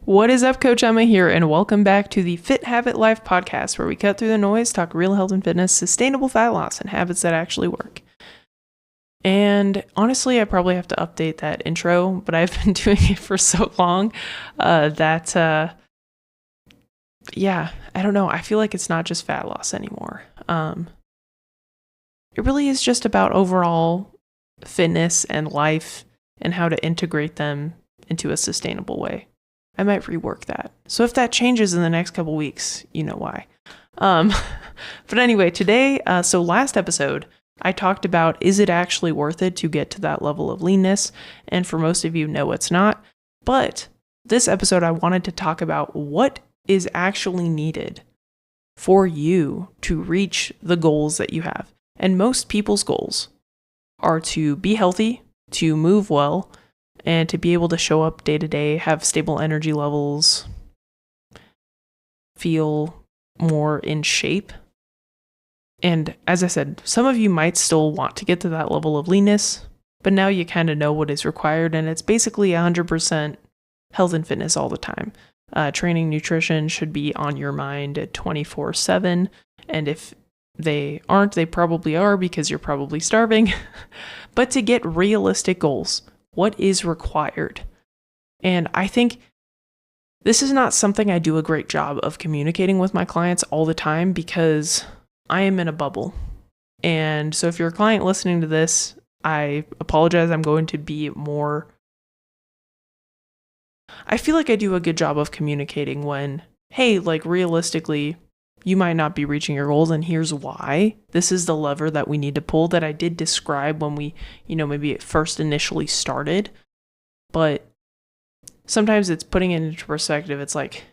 What is up, Coach Emma here, and welcome back to the Fit Habit Life podcast, where we cut through the noise, talk real health and fitness, sustainable fat loss, and habits that actually work. And honestly, I probably have to update that intro, but I've been doing it for so long I don't know. I feel like it's not just fat loss anymore. It really is just about overall fitness and life and how to integrate them into a sustainable way. I might rework that. So if that changes in the next couple weeks, you know why. But anyway, today, so last episode, I talked about, is it actually worth it to get to that level of leanness? And for most of you, no, it's not. But this episode, I wanted to talk about what is actually needed for you to reach the goals that you have. And most people's goals are to be healthy, to move well, and to be able to show up day to day, have stable energy levels, feel more in shape. And as I said, some of you might still want to get to that level of leanness, but now you kind of know what is required, and it's basically 100% health and fitness all the time. Training, nutrition should be on your mind 24/7, and if they aren't, they probably are because you're probably starving. But to get realistic goals, what is required? And I think this is not something I do a great job of communicating with my clients all the time because I am in a bubble. And so if you're a client listening to this, I apologize. I'm going to be more... I feel like I do a good job of communicating when, hey, like realistically, you might not be reaching your goals, and here's why. This is the lever that we need to pull that I did describe when we, maybe it first initially started. But sometimes it's putting it into perspective. It's like,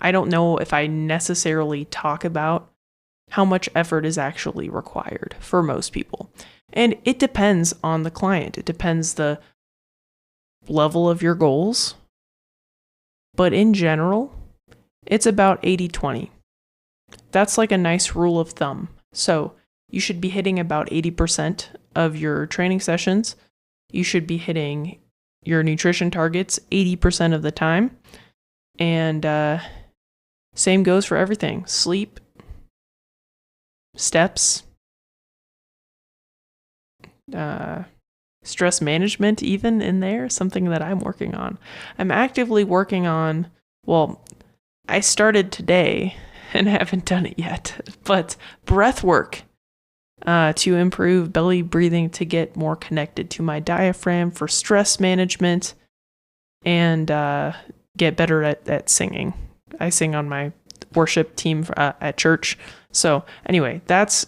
I don't know if I necessarily talk about how much effort is actually required for most people. And it depends on the client. It depends the level of your goals. But in general, it's about 80-20. That's like a nice rule of thumb. So you should be hitting about 80% of your training sessions. You should be hitting your nutrition targets 80% of the time. And same goes for everything. Sleep, steps, stress management even in there, something that I'm working on. I'm actively working on, I started today and haven't done it yet, but breath work to improve belly breathing, to get more connected to my diaphragm, for stress management, and get better at singing. I sing on my worship team at church. So anyway,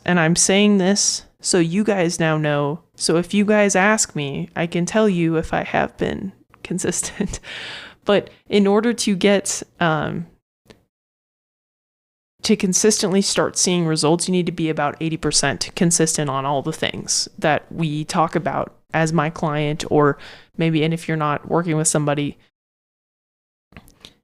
and I'm saying this so you guys now know. So if you guys ask me, I can tell you if I have been consistent. But in order to get to consistently start seeing results, you need to be about 80% consistent on all the things that we talk about as my client, or maybe, and if you're not working with somebody,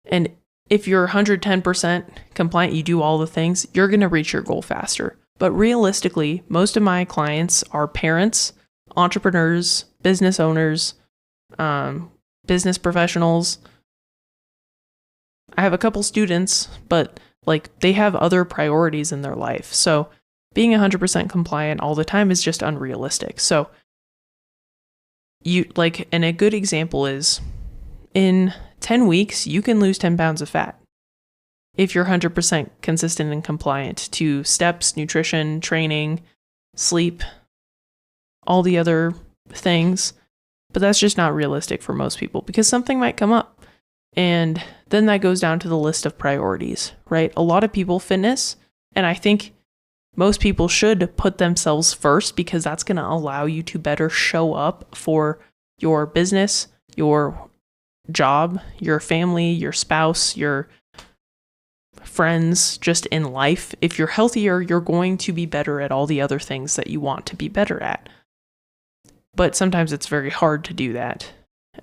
and if you're 110% compliant, you do all the things, you're going to reach your goal faster. But realistically, most of my clients are parents, entrepreneurs, business owners, business professionals. I have a couple students, but they have other priorities in their life. So being 100% compliant all the time is just unrealistic. So and a good example is in 10 weeks, you can lose 10 pounds of fat if you're 100% consistent and compliant to steps, nutrition, training, sleep, all the other things. But that's just not realistic for most people because something might come up. And then that goes down to the list of priorities, right? A lot of people, fitness, and I think most people should put themselves first because that's going to allow you to better show up for your business, your job, your family, your spouse, your friends, just in life. If you're healthier, you're going to be better at all the other things that you want to be better at. But sometimes it's very hard to do that.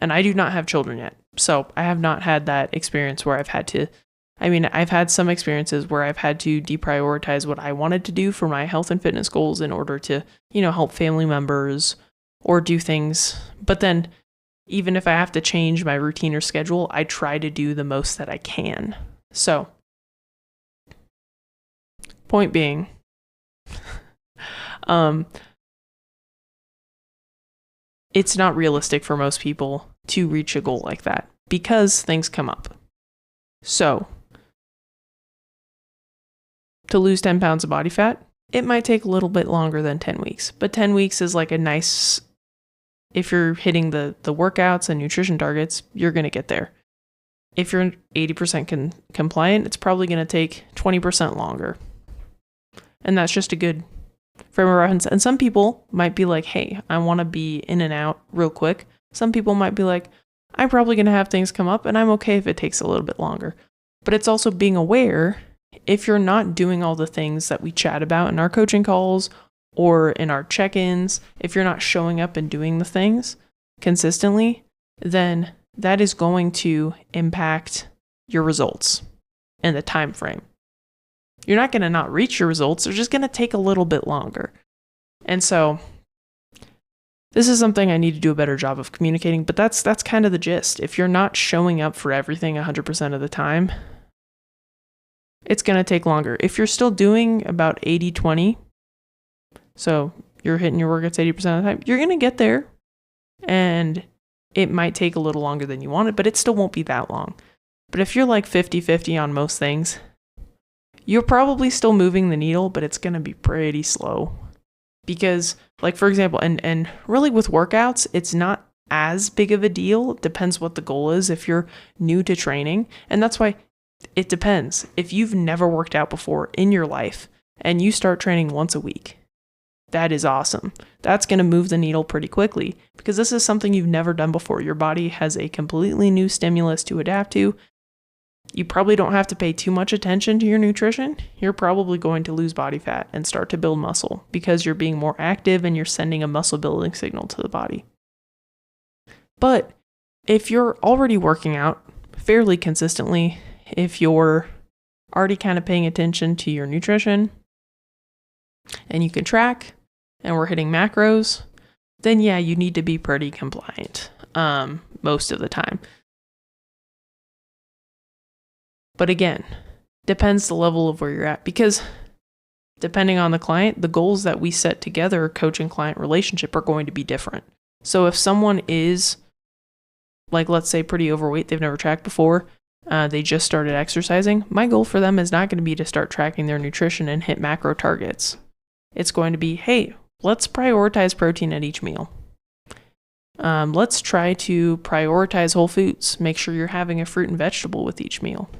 And I do not have children yet. So I have not had that experience where I've had some experiences where I've had to deprioritize what I wanted to do for my health and fitness goals in order to, help family members or do things. But then even if I have to change my routine or schedule, I try to do the most that I can. So, point being, it's not realistic for most people to reach a goal like that because things come up. So, to lose 10 pounds of body fat, it might take a little bit longer than 10 weeks, but 10 weeks is like a nice, if you're hitting the workouts and nutrition targets, you're going to get there. If you're 80% compliant, it's probably going to take 20% longer. And that's just a good frame of reference. And some people might be like, hey, I want to be in and out real quick. Some people might be like, I'm probably going to have things come up and I'm okay if it takes a little bit longer. But it's also being aware, if you're not doing all the things that we chat about in our coaching calls or in our check-ins, if you're not showing up and doing the things consistently, then that is going to impact your results and the time frame. You're not going to not reach your results. They're just going to take a little bit longer. And so this is something I need to do a better job of communicating, but that's kind of the gist. If you're not showing up for everything 100% of the time, it's going to take longer. If you're still doing about 80-20, so you're hitting your workouts 80% of the time, you're going to get there, and it might take a little longer than you wanted, but it still won't be that long. But if you're like 50-50 on most things, you're probably still moving the needle, but it's going to be pretty slow. Because, like, for example, and really with workouts, it's not as big of a deal. It depends what the goal is if you're new to training. And that's why it depends. If you've never worked out before in your life and you start training once a week, that is awesome. That's going to move the needle pretty quickly because this is something you've never done before. Your body has a completely new stimulus to adapt to. You probably don't have to pay too much attention to your nutrition. You're probably going to lose body fat and start to build muscle because you're being more active and you're sending a muscle building signal to the body. But if you're already working out fairly consistently, if you're already kind of paying attention to your nutrition and you can track and we're hitting macros, then yeah, you need to be pretty compliant most of the time. But again, depends the level of where you're at, because depending on the client, the goals that we set together, coach and client relationship, are going to be different. So if someone is, like, let's say pretty overweight, they've never tracked before, they just started exercising, my goal for them is not going to be to start tracking their nutrition and hit macro targets. It's going to be, hey, let's prioritize protein at each meal. Let's try to prioritize whole foods. Make sure you're having a fruit and vegetable with each meal.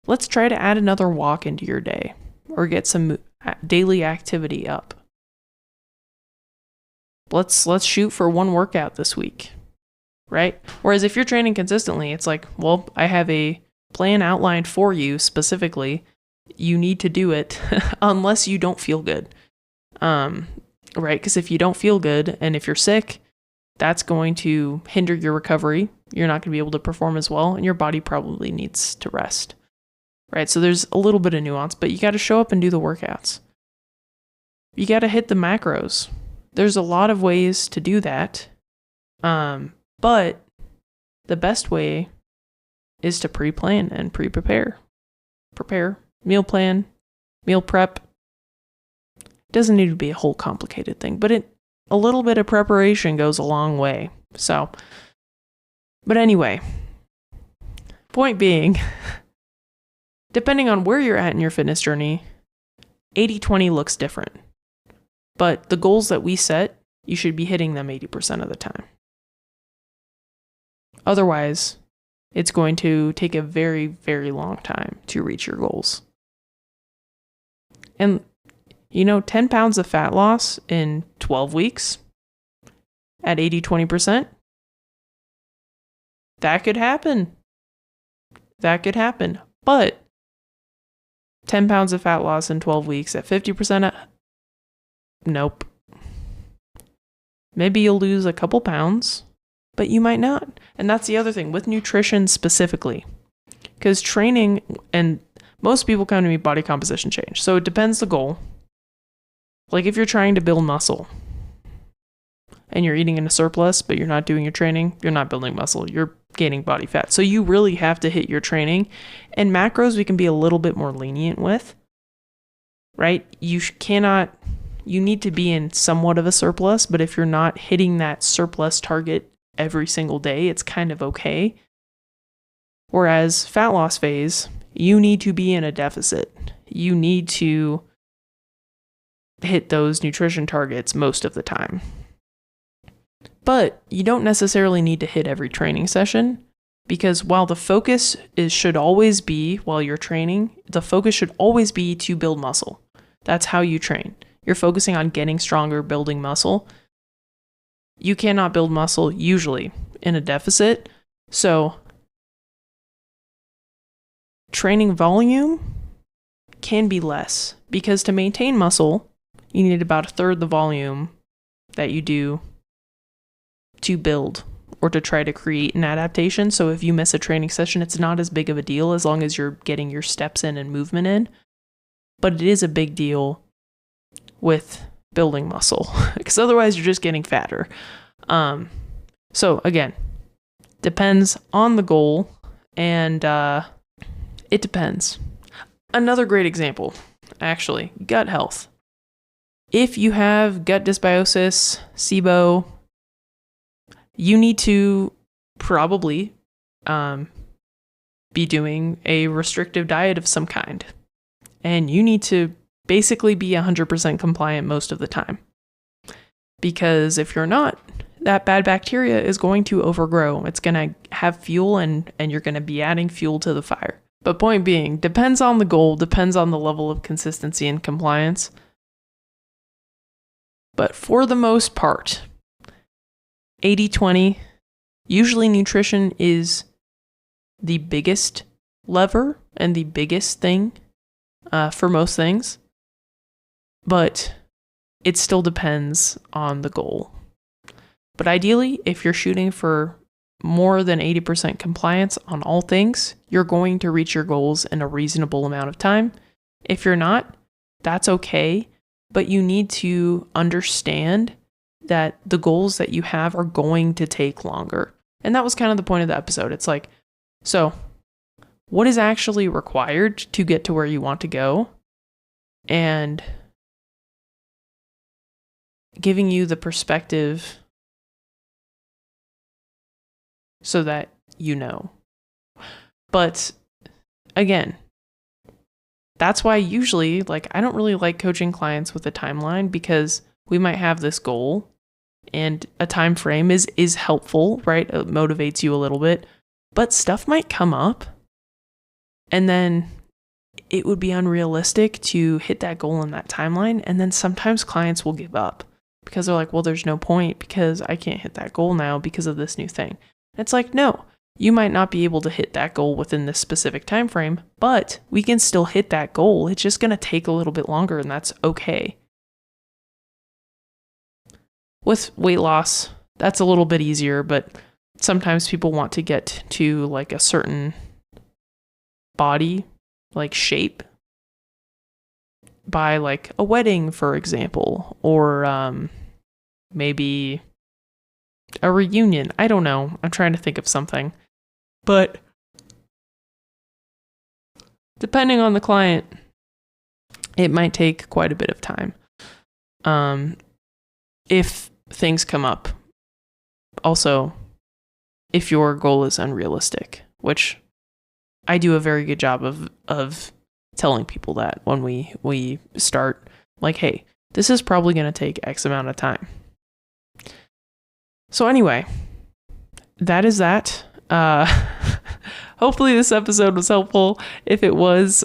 Let's try to add another walk into your day or get some daily activity up. Let's shoot for one workout this week, right? Whereas if you're training consistently, it's like, well, I have a plan outlined for you specifically. You need to do it unless you don't feel good, right? Because if you don't feel good and if you're sick, that's going to hinder your recovery. You're not going to be able to perform as well, and your body probably needs to rest, right? So there's a little bit of nuance, but you got to show up and do the workouts. You got to hit the macros. There's a lot of ways to do that, but the best way is to pre-plan and pre-prepare. Prepare, meal plan, meal prep. It doesn't need to be a whole complicated thing, but a little bit of preparation goes a long way. So, but anyway, point being, depending on where you're at in your fitness journey, 80-20 looks different. But the goals that we set, you should be hitting them 80% of the time. Otherwise, it's going to take a very, very long time to reach your goals. And 10 pounds of fat loss in 12 weeks at 80-20%, that could happen. That could happen. But 10 pounds of fat loss in 12 weeks at 50%, nope. Maybe you'll lose a couple pounds, but you might not. And that's the other thing with nutrition specifically. Because training, and most people come to me body composition change. So it depends the goal. Like if you're trying to build muscle and you're eating in a surplus, but you're not doing your training, you're not building muscle, you're gaining body fat. So you really have to hit your training. And macros we can be a little bit more lenient with, right? You need to be in somewhat of a surplus, but if you're not hitting that surplus target every single day, it's kind of okay. Whereas fat loss phase, you need to be in a deficit. You need to hit those nutrition targets most of the time. But you don't necessarily need to hit every training session, because while the focus should always be, while you're training, the focus should always be to build muscle. That's how you train. You're focusing on getting stronger, building muscle. You cannot build muscle usually in a deficit. So training volume can be less, because to maintain muscle, you need about a third the volume that you do to build or to try to create an adaptation. So if you miss a training session, it's not as big of a deal as long as you're getting your steps in and movement in. But it is a big deal with building muscle, because otherwise you're just getting fatter. So again, depends on the goal, and it depends. Another great example, actually, gut health. If you have gut dysbiosis, SIBO, you need to probably be doing a restrictive diet of some kind. And you need to basically be 100% compliant most of the time. Because if you're not, that bad bacteria is going to overgrow. It's going to have fuel, and you're going to be adding fuel to the fire. But point being, depends on the goal, depends on the level of consistency and compliance. But for the most part, 80-20, usually nutrition is the biggest lever and the biggest thing for most things. But it still depends on the goal. But ideally, if you're shooting for more than 80% compliance on all things, you're going to reach your goals in a reasonable amount of time. If you're not, that's okay, but you need to understand that the goals that you have are going to take longer. And that was kind of the point of the episode. It's like, so what is actually required to get to where you want to go? And giving you the perspective so that you know. But again, that's why usually, I don't really like coaching clients with a timeline, because we might have this goal and a time frame is helpful, right? It motivates you a little bit, but stuff might come up, and then it would be unrealistic to hit that goal in that timeline. And then sometimes clients will give up because they're like, well, there's no point because I can't hit that goal now because of this new thing. It's like, no, you might not be able to hit that goal within this specific time frame, but we can still hit that goal. It's just going to take a little bit longer, and that's okay. With weight loss, that's a little bit easier, but sometimes people want to get to a certain body, shape, by a wedding, for example, or maybe a reunion. I don't know. I'm trying to think of something. But depending on the client, it might take quite a bit of time. If things come up. Also, if your goal is unrealistic, which I do a very good job of telling people that when we start, hey, this is probably going to take X amount of time. So anyway, that is that. Hopefully this episode was helpful. If it was,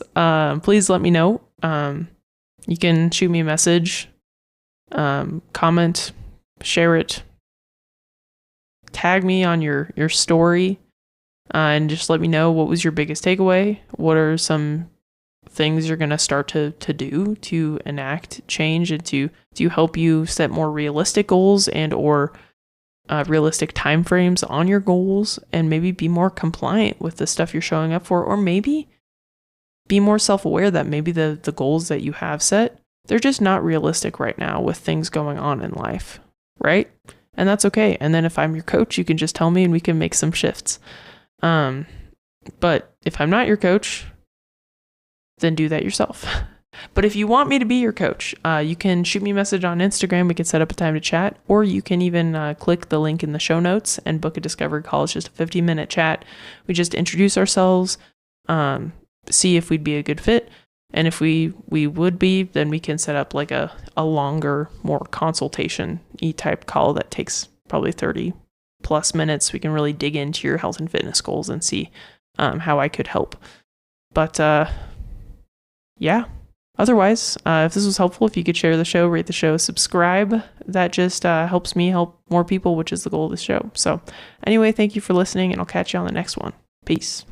please let me know. You can shoot me a message, comment, share it, tag me on your story, and just let me know what was your biggest takeaway. What are some things you're going to start to do to enact change and to help you set more realistic goals and or realistic timeframes on your goals, and maybe be more compliant with the stuff you're showing up for, or maybe be more self-aware that maybe the goals that you have set, they're just not realistic right now with things going on in life, right? And that's okay. And then if I'm your coach, you can just tell me and we can make some shifts. But if I'm not your coach, then do that yourself. But if you want me to be your coach, you can shoot me a message on Instagram. We can set up a time to chat, or you can even click the link in the show notes and book a discovery call. It's just a 15-minute chat. We just introduce ourselves, see if we'd be a good fit. And if we would be, then we can set up like a longer, more consultation-y type call that takes probably 30 plus minutes. We can really dig into your health and fitness goals and see how I could help. But yeah. Otherwise, if this was helpful, if you could share the show, rate the show, subscribe, that just helps me help more people, which is the goal of the show. So anyway, thank you for listening, and I'll catch you on the next one. Peace.